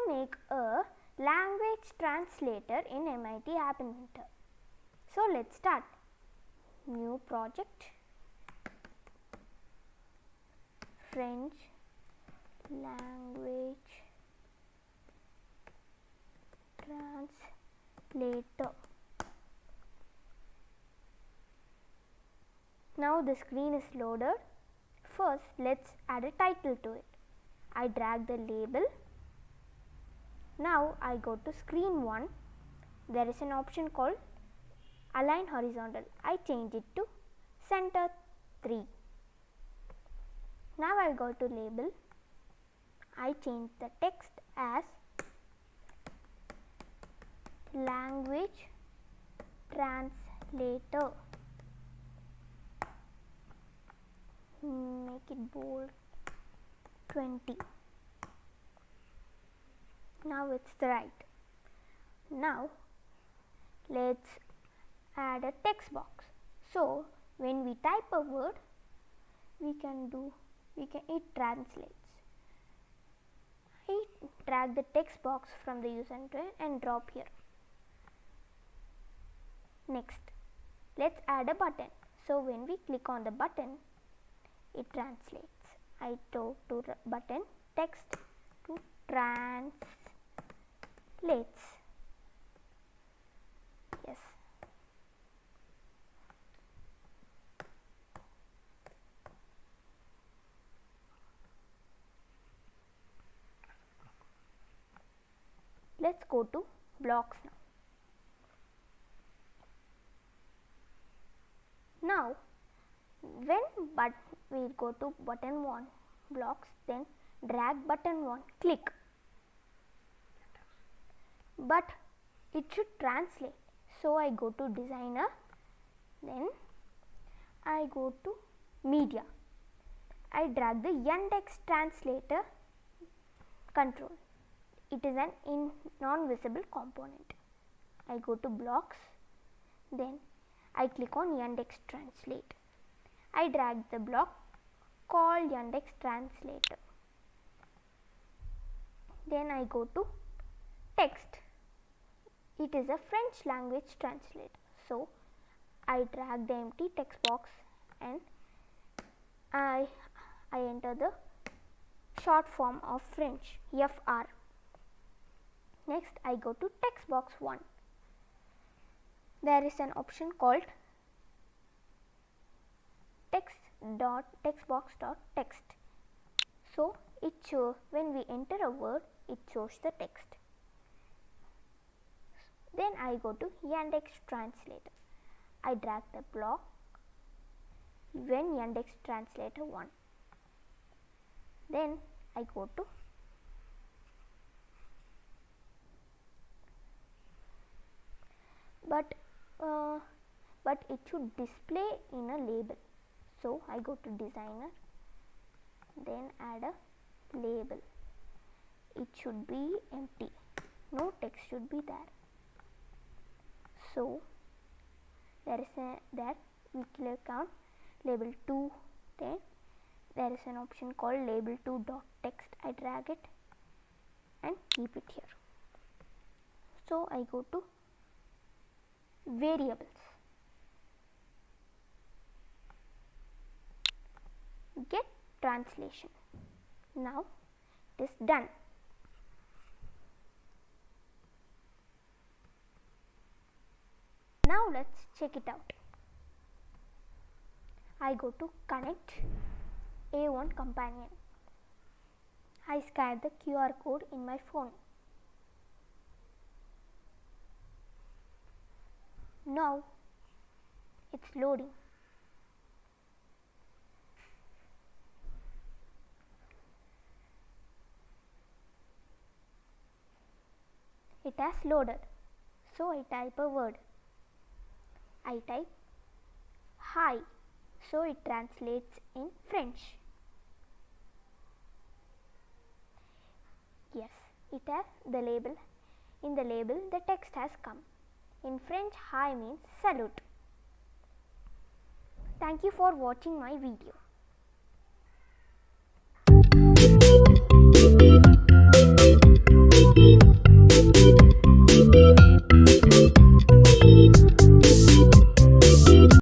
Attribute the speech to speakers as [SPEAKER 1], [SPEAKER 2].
[SPEAKER 1] make a language translator in MIT App Inventor. So let's start. New project, French language translator. Now the screen is loaded. First, let's add a title to it. I drag the label. Now I go to screen 1. There is an option called Align Horizontal. I change it to Center 3. Now I go to label. I change the text as Language Translator. Make it bold 20. Now it's right. Now let's add a text box. So when we type a word, it translates. I drag the text box from the user interface and drop here. Next, let's add a button. So when we click on the button, it translates. I go to button text to translates. Yes. Let's go to blocks now. Now, when we go to button 1 blocks, then drag button 1, click. But it should translate. So I go to designer, then I go to media. I drag the Yandex translator control. It is an non-visible component. I go to blocks, then I click on Yandex translate. I drag the block called Yandex translator. Then I go to text. It is a French language translator. So I drag the empty text box and I enter the short form of French, FR. Next I go to text box 1. There is an option called textbox.text. So it shows, when we enter a word, it shows the text. Then I go to Yandex translator. I drag the block when Yandex translator 1. Then I go to but it should display in a label. So I go to designer, then add a label. It should be empty. No text should be there. So there we click on label 2. Then there is an option called label 2.text. I drag it and keep it here. So I go to variables. Get translation. Now it is done. Now let's check it out. I go to connect A1 companion. I scan the QR code in my phone. Now it's loading. It has loaded. So I type a word. I type hi. So it translates in French. Yes, it has the label. In the label, the text has come. In French, hi means salute. Thank you for watching my video.